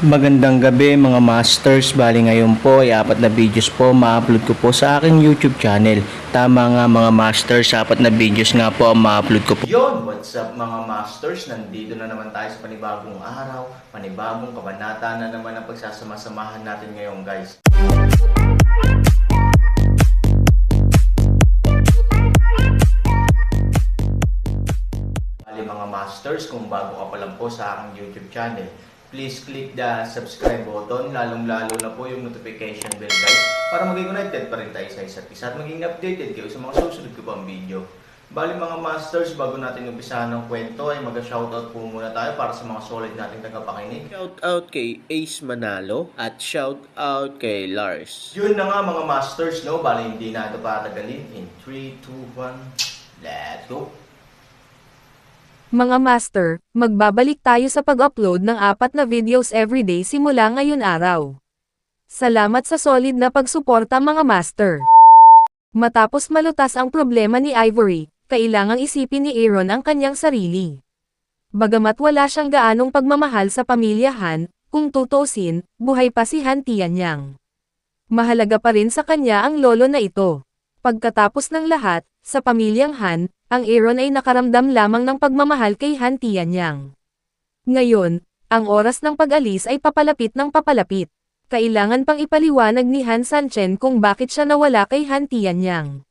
Magandang gabi mga masters, bali ngayon po ay 4 na videos po ma-upload ko po sa aking YouTube channel. Tama nga mga masters, 4 na videos nga po ang ma-upload ko po. Yon, what's up mga masters, nandito na naman tayo sa panibagong araw, panibagong kabanata na naman ang pagsasama-samahan natin ngayon guys. Bali mga masters, kung bago ka pa lang po sa aking YouTube channel, please click the subscribe button, lalong-lalo na po yung notification bell guys, para maging connected pa rin tayo sa isa't isa at maging updated kayo sa mga susunod ko pang video. Bali mga masters, bago natin umpisahan ng kwento ay mag-shoutout po muna tayo para sa mga solid nating tagapakinig. Shoutout kay Ace Manalo at shoutout kay Lars. Yun na nga mga masters, no? Bali hindi na ito patagalin. In 3, 2, 1, let's go! Mga master, magbabalik tayo sa pag-upload ng 4 na videos everyday simula ngayon araw. Salamat sa solid na pagsuporta mga master. Matapos malutas ang problema ni Ivory, kailangang isipin ni Aaron ang kanyang sarili. Bagamat wala siyang gaanong pagmamahal sa pamilya Han, kung tutusin, buhay pa si Han Tianyang. Mahalaga pa rin sa kanya ang lolo na ito. Pagkatapos ng lahat, sa pamilyang Han, ang Aaron ay nakaramdam lamang ng pagmamahal kay Han Tianyang. Ngayon, ang oras ng pag-alis ay papalapit ng papalapit. Kailangan pang ipaliwanag ni Han Sanchen kung bakit siya nawala kay Han Tianyang.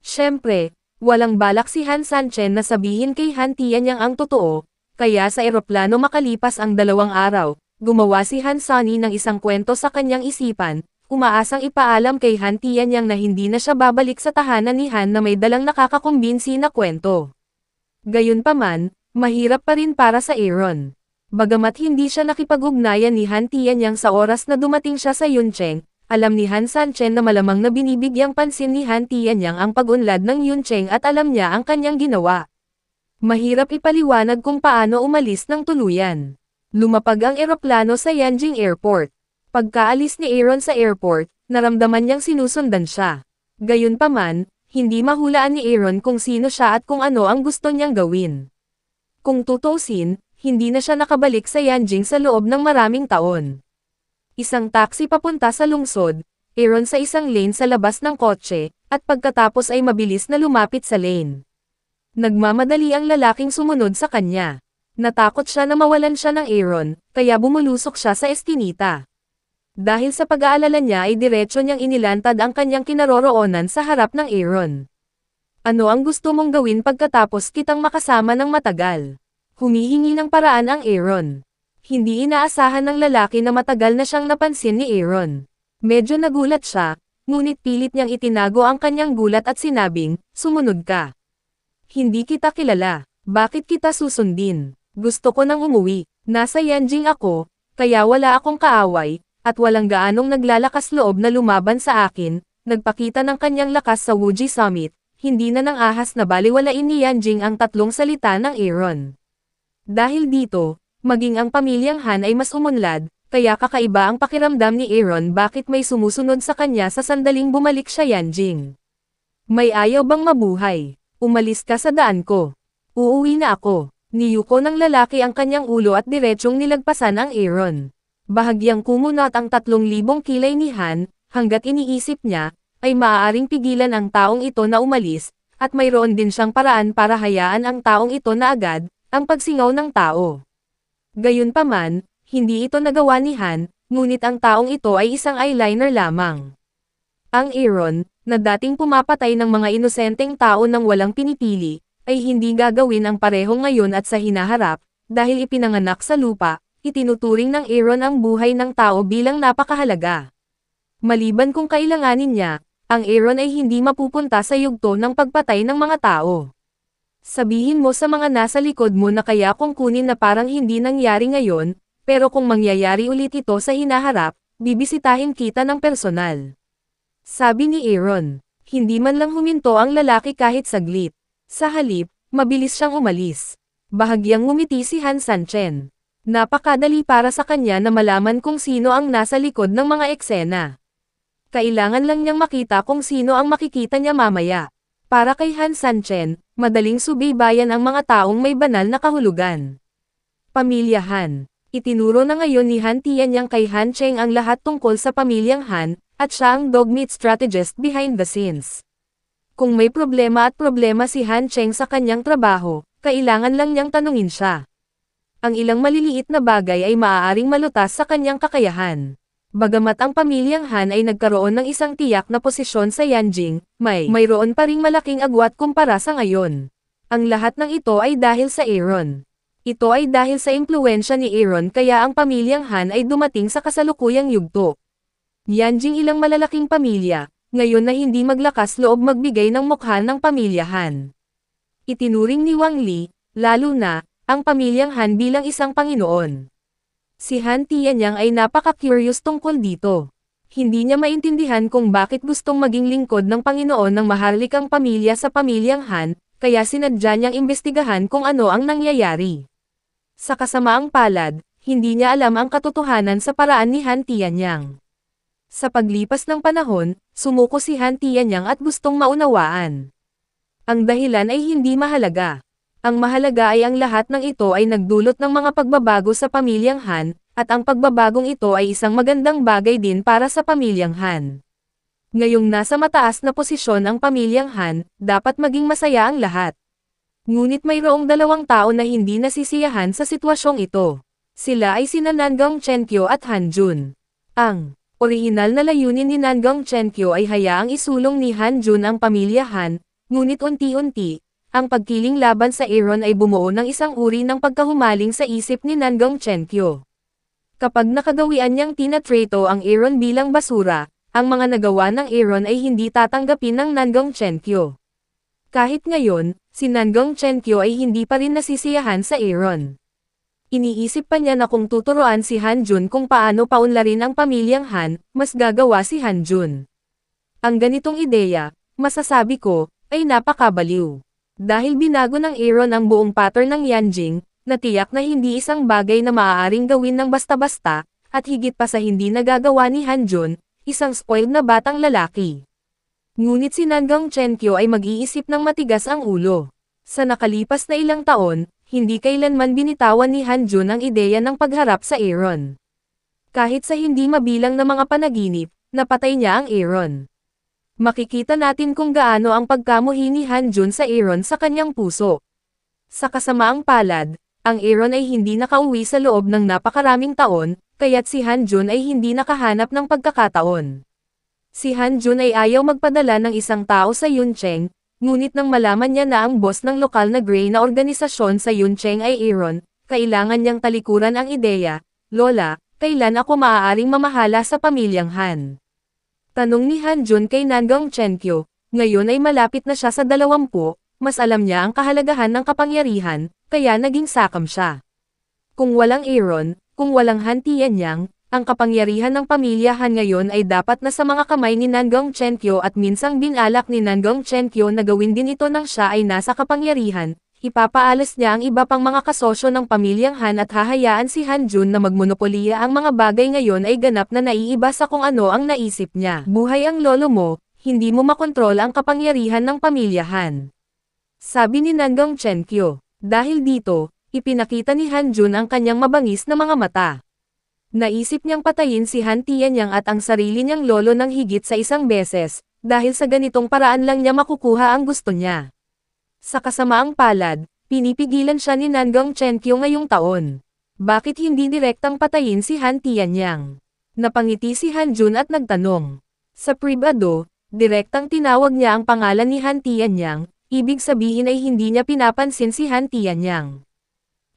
Siyempre, walang balak si Han Sanchen na sabihin kay Han Tianyang ang totoo, kaya sa eroplano makalipas ang 2 araw, gumawa si Han Sunny ng isang kwento sa kanyang isipan, umaasang ipaalam kay Han Tianyang na hindi na siya babalik sa tahanan ni Han na may dalang nakakakumbinsi na kwento. Gayunpaman, mahirap pa rin para sa Aaron. Bagamat hindi siya nakipag-ugnayan ni Han Tianyang sa oras na dumating siya sa Yuncheng, alam ni Han Sanchen na malamang na binibigyang pansin ni Han Tianyang ang pag-unlad ng Yuncheng at alam niya ang kanyang ginawa. Mahirap ipaliwanag kung paano umalis ng tuluyan. Lumapag ang eroplano sa Yanjing Airport. Pagkaalis ni Aaron sa airport, naramdaman niyang sinusundan siya. Gayunpaman, hindi mahulaan ni Aaron kung sino siya at kung ano ang gusto niyang gawin. Kung tutusin, hindi na siya nakabalik sa Yanjing sa loob ng maraming taon. Isang taxi papunta sa lungsod, Aaron sa isang lane sa labas ng kotse, at pagkatapos ay mabilis na lumapit sa lane. Nagmamadali ang lalaking sumunod sa kanya. Natakot siya na mawalan siya ng Aaron, kaya bumulusok siya sa eskinita. Dahil sa pag-aalala niya ay diretso niyang inilantad ang kanyang kinaroroonan sa harap ng Aaron. Ano ang gusto mong gawin pagkatapos kitang makasama ng matagal? Humihingi ng paraan ang Aaron. Hindi inaasahan ng lalaki na matagal na siyang napansin ni Aaron. Medyo nagulat siya, ngunit pilit niyang itinago ang kanyang gulat at sinabing, "Sumunod ka. Hindi kita kilala. Bakit kita susundin? Gusto ko nang umuwi. Nasa Yanjing ako, kaya wala akong kaaway, at walang gaanong naglalakas loob na lumaban sa akin." Nagpakita ng kanyang lakas sa Wuji Summit, hindi na nang ahas na baliwalain ni Yanjing ang 3 salita ng Aaron. Dahil dito, maging ang pamilyang Han ay mas umunlad, kaya kakaiba ang pakiramdam ni Aaron bakit may sumusunod sa kanya sa sandaling bumalik siya Yanjing. "May ayaw bang mabuhay? Umalis ka sa daan ko. Uuwi na ako." Niyuko ng lalaki ang kanyang ulo at diretsyong nilagpasan ang Aaron. Bahagyang kumunat ang 3,000 kilay ni Han, hanggat iniisip niya, ay maaaring pigilan ang taong ito na umalis, at mayroon din siyang paraan para hayaan ang taong ito na agad, ang pagsingaw ng tao. Gayunpaman, hindi ito nagawa ni Han, ngunit ang taong ito ay isang eyeliner lamang. Ang Aaron, na dating pumapatay ng mga inosenteng tao nang walang pinipili, ay hindi gagawin ang pareho ngayon at sa hinaharap, dahil ipinanganak sa lupa. Itinuturing ng Aaron ang buhay ng tao bilang napakahalaga. Maliban kung kailanganin niya, ang Aaron ay hindi mapupunta sa yugto ng pagpatay ng mga tao. Sabihin mo sa mga nasa likod mo na kaya kung kunin na parang hindi nangyari ngayon, pero kung mangyayari ulit ito sa hinaharap, bibisitahin kita ng personal. Sabi ni Aaron. Hindi man lang huminto ang lalaki kahit saglit. Sa halip, mabilis siyang umalis. Bahagyang ngumiti si Han Sanchen. Napakadali para sa kanya na malaman kung sino ang nasa likod ng mga eksena. Kailangan lang niyang makita kung sino ang makikita niya mamaya. Para kay Han Sanchen, madaling subaybayan ang mga taong may banal na kahulugan. Pamilya Han. Itinuro na ngayon ni Han Tianyang kay Han Cheng ang lahat tungkol sa pamilyang Han, at siya ang dogmeat strategist behind the scenes. Kung may problema si Han Cheng sa kanyang trabaho, kailangan lang niyang tanungin siya. Ang ilang maliliit na bagay ay maaaring malutas sa kanyang kakayahan. Bagamat ang pamilyang Han ay nagkaroon ng isang tiyak na posisyon sa Yanjing, mayroon pa ring malaking agwat kumpara sa ngayon. Ang lahat ng ito ay dahil sa Aaron. Ito ay dahil sa impluwensya ni Aaron kaya ang pamilyang Han ay dumating sa kasalukuyang yugto. Yanjing ilang malalaking pamilya, ngayon na hindi maglakas loob magbigay ng mukha ng pamilya Han. Itinuring ni Wang Li, lalo na, ang pamilyang Han bilang isang Panginoon. Si Han Tianyang ay napaka-curious tungkol dito. Hindi niya maintindihan kung bakit gustong maging lingkod ng Panginoon ng maharlikang pamilya sa pamilyang Han, kaya sinadya niyang imbestigahan kung ano ang nangyayari. Sa kasamaang palad, hindi niya alam ang katotohanan sa paraan ni Han Tianyang. Sa paglipas ng panahon, sumuko si Han Tianyang at gustong maunawaan. Ang dahilan ay hindi mahalaga. Ang mahalaga ay ang lahat ng ito ay nagdulot ng mga pagbabago sa pamilyang Han, at ang pagbabagong ito ay isang magandang bagay din para sa pamilyang Han. Ngayong nasa mataas na posisyon ang pamilyang Han, dapat maging masaya ang lahat. Ngunit mayroong dalawang tao na hindi nasisiyahan sa sitwasyong ito. Sila ay sina Nangong Chenkyo at Han Jun. Ang orihinal na layunin ni Nangong Chenkyo ay hayaang isulong ni Han Jun ang pamilya Han, ngunit unti-unti, ang pagkiling laban sa Aaron ay bumuo ng isang uri ng pagkahumaling sa isip ni Nangong Chenkyo. Kapag nakagawian niyang tinatrato ang Aaron bilang basura, ang mga nagawa ng Aaron ay hindi tatanggapin ng Nangong Chenkyo. Kahit ngayon, si Nangong Chenkyo ay hindi pa rin nasisiyahan sa Aaron. Iniisip pa niya na kung tuturuan si Han Jun kung paano paunlarin ang pamilyang Han, mas gagawa si Han Jun. Ang ganitong ideya, masasabi ko, ay napakabaliw. Dahil binago ng Aaron ang buong pattern ng Yanjing, natiyak na hindi isang bagay na maaaring gawin ng basta-basta, at higit pa sa hindi nagagawa ni Han Jun, isang spoiled na batang lalaki. Ngunit si Nangong Chenkyo ay mag-iisip ng matigas ang ulo. Sa nakalipas na ilang taon, hindi kailanman binitawan ni Han Jun ang ideya ng pagharap sa Aaron. Kahit sa hindi mabilang na mga panaginip, napatay niya ang Aaron. Makikita natin kung gaano ang pagkamuhi ni Han Jun sa Aaron sa kanyang puso. Sa kasamaang palad, ang Aaron ay hindi nakauwi sa loob ng napakaraming taon, kaya't si Han Jun ay hindi nakahanap ng pagkakataon. Si Han Jun ay ayaw magpadala ng isang tao sa Yuncheng, ngunit nang malaman niya na ang boss ng lokal na gray na organisasyon sa Yuncheng ay Aaron, kailangan niyang talikuran ang ideya, "Lola, kailan ako maaaring mamahala sa pamilyang Han?" Tanong ni Han Jun kay Nangong Chenkyo, ngayon ay malapit na siya sa 20, mas alam niya ang kahalagahan ng kapangyarihan, kaya naging sakam siya. Kung walang Aaron, kung walang Han Tianyang, ang kapangyarihan ng pamilya Han ngayon ay dapat na sa mga kamay ni Nangong Chenkyo at minsang binalak ni Nangong Chenkyo na gawin din ito nang siya ay nasa kapangyarihan, ipapaalas niya ang iba pang mga kasosyo ng pamilyang Han at hahayaan si Han Jun na magmonopoliya ang mga bagay ngayon ay ganap na naiiba sa kung ano ang naisip niya. Buhay ang lolo mo, hindi mo makontrol ang kapangyarihan ng pamilya Han. Sabi ni Nangong Chenkyo. Dahil dito, ipinakita ni Han Jun ang kanyang mabangis na mga mata. Naisip niyang patayin si Han Tianyang at ang sarili niyang lolo ng higit sa isang beses, dahil sa ganitong paraan lang niya makukuha ang gusto niya. Sa kasamaang palad, pinipigilan siya ni Nangong Chenkyo ngayong taon. Bakit hindi direktang patayin si Han Tianyang? Napangiti si Han Jun at nagtanong. Sa pribado, direktang tinawag niya ang pangalan ni Han Tianyang, ibig sabihin ay hindi niya pinapansin si Han Tianyang.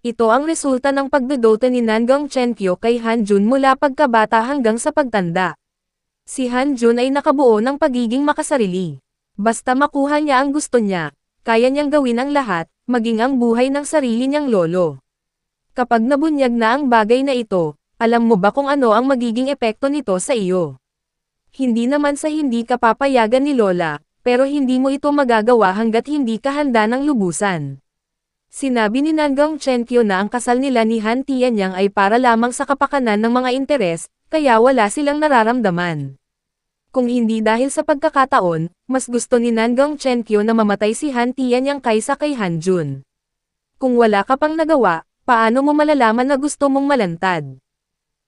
Ito ang resulta ng pagdodote ni Nangong Chenkyo kay Han Jun mula pagkabata hanggang sa pagtanda. Si Han Jun ay nakabuo ng pagiging makasarili. Basta makuha niya ang gusto niya, kaya niyang gawin ang lahat, maging ang buhay ng sarili niyang lolo. Kapag nabunyag na ang bagay na ito, alam mo ba kung ano ang magiging epekto nito sa iyo? Hindi naman sa hindi ka papayagan ni Lola, pero hindi mo ito magagawa hanggat hindi ka handa ng lubusan. Sinabi ni Nangong Chenkyo na ang kasal nila ni Han Tianyang ay para lamang sa kapakanan ng mga interes, kaya wala silang nararamdaman. Kung hindi dahil sa pagkakataon, mas gusto ni Nangong Chenkyo na mamatay si Han Tianyang kaysa kay Han Jun. Kung wala ka pang nagawa, Paano mo malalaman na gusto mong malantad?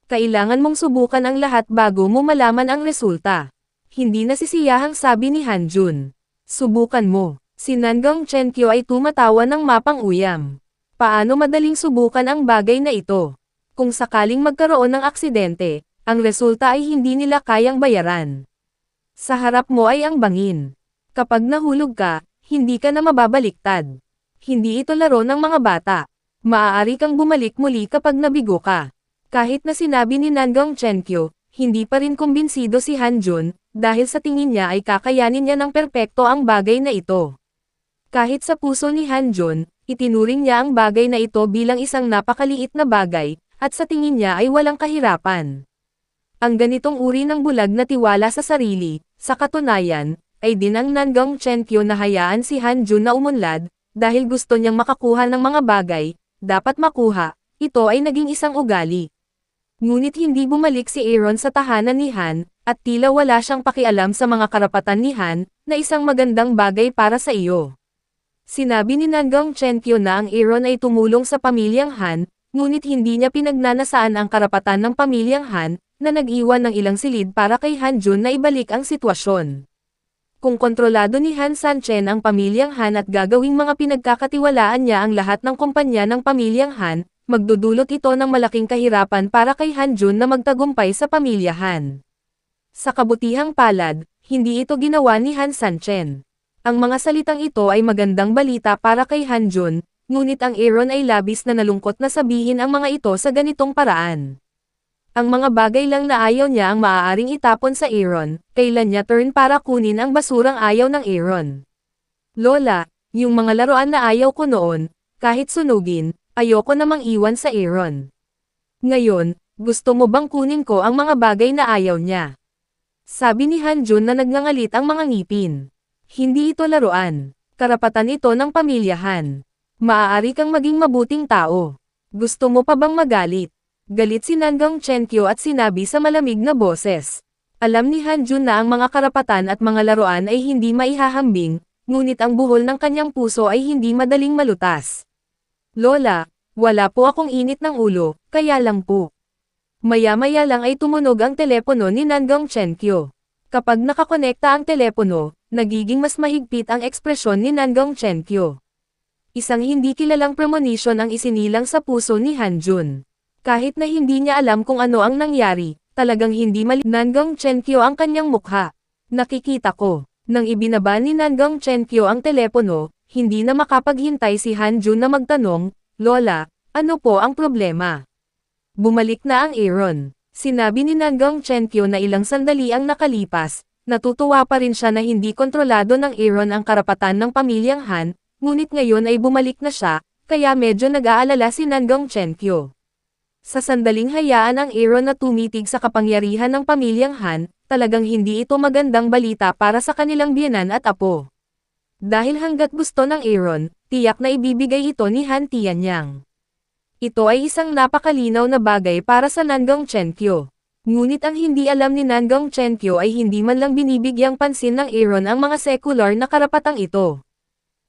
Kailangan mong subukan ang lahat bago mo malaman ang resulta. Hindi nasisiyahang sabi ni Hanjun. Subukan mo. Si Nangang Chenkyo ay tumatawa ng mapang-uyam. Paano madaling subukan ang bagay na ito? Kung sakaling magkaroon ng aksidente, ang resulta ay hindi nila kayang bayaran. Sa harap mo ay ang bangin. Kapag nahulog ka, hindi ka na mababaliktad. Hindi ito laro ng mga bata. Maaari kang bumalik muli kapag nabigo ka. Kahit na sinabi ni Nangang Chenkyo, hindi pa rin kumbinsido si Hanjun, dahil sa tingin niya ay kakayanin niya ng perpekto ang bagay na ito. Kahit sa puso ni Hanjun, itinuring niya ang bagay na ito bilang isang napakaliit na bagay, at sa tingin niya ay walang kahirapan. Ang ganitong uri ng bulag na tiwala sa sarili, sa katunayan, ay din ang Nangang Chenkyo na hayaan si Hanjun na umunlad, dahil gusto niyang makakuha ng mga bagay, dapat makuha, ito ay naging isang ugali. Ngunit hindi bumalik si Aaron sa tahanan ni Han, at tila wala siyang pakialam sa mga karapatan ni Han, na isang magandang bagay para sa iyo. Sinabi ni Nangang Chenkyo na ang Aaron ay tumulong sa pamilyang Han, ngunit hindi niya pinagnanasaan ang karapatan ng pamilyang Han, na nag-iwan ng ilang silid para kay Hanjun na ibalik ang sitwasyon. Kung kontrolado ni Han Sanchen ang pamilyang Han at gagawing mga pinagkakatiwalaan niya ang lahat ng kumpanya ng pamilyang Han, magdudulot ito ng malaking kahirapan para kay Hanjun na magtagumpay sa pamilya Han. Sa kabutihang palad, hindi ito ginawa ni Han Sanchen. Ang mga salitang ito ay magandang balita para kay Hanjun, ngunit ang Aaron ay labis na nalungkot na sabihin ang mga ito sa ganitong paraan. Ang mga bagay lang na ayaw niya ang maaaring itapon sa Aaron, kailan niya turn para kunin ang basurang ayaw ng Aaron. Lola, yung mga laruan na ayaw ko noon, kahit sunugin, ayoko namang iwan sa Aaron. Ngayon, gusto mo bang kunin ko ang mga bagay na ayaw niya? Sabi ni Hanjun na nagngangalit ang mga ngipin. Hindi ito laruan. Karapatan ito ng pamilyahan. Maaari kang maging mabuting tao. Gusto mo pa bang magalit? Galit si Nangang Chenkyo at sinabi sa malamig na boses. Alam ni Hanjun na ang mga karapatan at mga laruan ay hindi maihahambing, ngunit ang buhol ng kanyang puso ay hindi madaling malutas. Lola, wala po akong init ng ulo, kaya lang po. Maya-maya lang ay tumunog ang telepono ni Nangang Chenkyo. Kapag nakakonekta ang telepono, nagiging mas mahigpit ang ekspresyon ni Nangang Chenkyo. Isang hindi kilalang premonition ang isinilang sa puso ni Hanjun. Kahit na hindi niya alam kung ano ang nangyari, talagang hindi Nangang Chenkyo ang kanyang mukha. Nakikita ko. Nang ibinaba ni Nangang Chenkyo ang telepono, hindi na makapaghintay si Hanjun na magtanong, Lola, ano po ang problema? Bumalik na ang Aaron. Sinabi ni Nangang Chenkyo na ilang sandali ang nakalipas, natutuwa pa rin siya na hindi kontrolado ng Aaron ang karapatan ng pamilyang Han, ngunit ngayon ay bumalik na siya, kaya medyo nag-aalala si Nangang Chenkyo. Sa sandaling hayaan ang Aaron na tumitig sa kapangyarihan ng pamilyang Han, talagang hindi ito magandang balita para sa kanilang biyenan at apo. Dahil hanggat gusto ng Aaron, tiyak na ibibigay ito ni Han Tianyang. Ito ay isang napakalinaw na bagay para sa Nangang Chenkyo. Ngunit ang hindi alam ni Nangang Chenkyo ay hindi man lang binibigyang pansin ng Aaron ang mga secular na karapatang ito.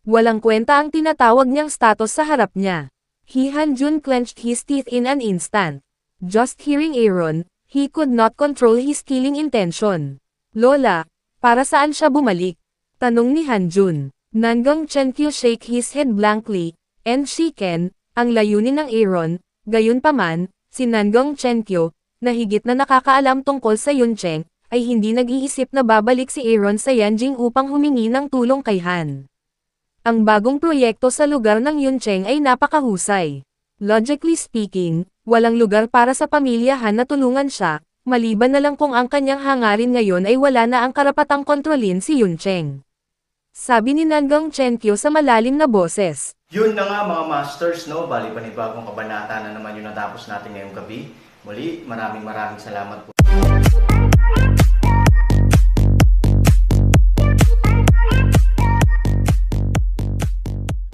Walang kwenta ang tinatawag niyang status sa harap niya. Hanjun clenched his teeth in an instant. Just hearing Aaron, he could not control his killing intention. Lola, para saan siya bumalik? Tanong ni Hanjun. Nangang Chenkyo shake his head blankly, and she can, ang layunin ng Aaron, gayunpaman, si Nangang Chenkyo, na higit na nakakaalam tungkol sa Yuncheng, ay hindi nag-iisip na babalik si Aaron sa Yanjing upang humingi ng tulong kay Han. Ang bagong proyekto sa lugar ng Yuncheng ay napakahusay. Logically speaking, walang lugar para sa pamilya Han na tulungan siya, maliban na lang kung ang kanyang hangarin ngayon ay wala na ang karapatang kontrolin si Yuncheng. Sabi ni Nangang Chenkyo sa malalim na boses. Yun na nga mga masters, no? Bali panibagong kabanata na naman yung natapos natin ngayong gabi. Muli, maraming salamat po.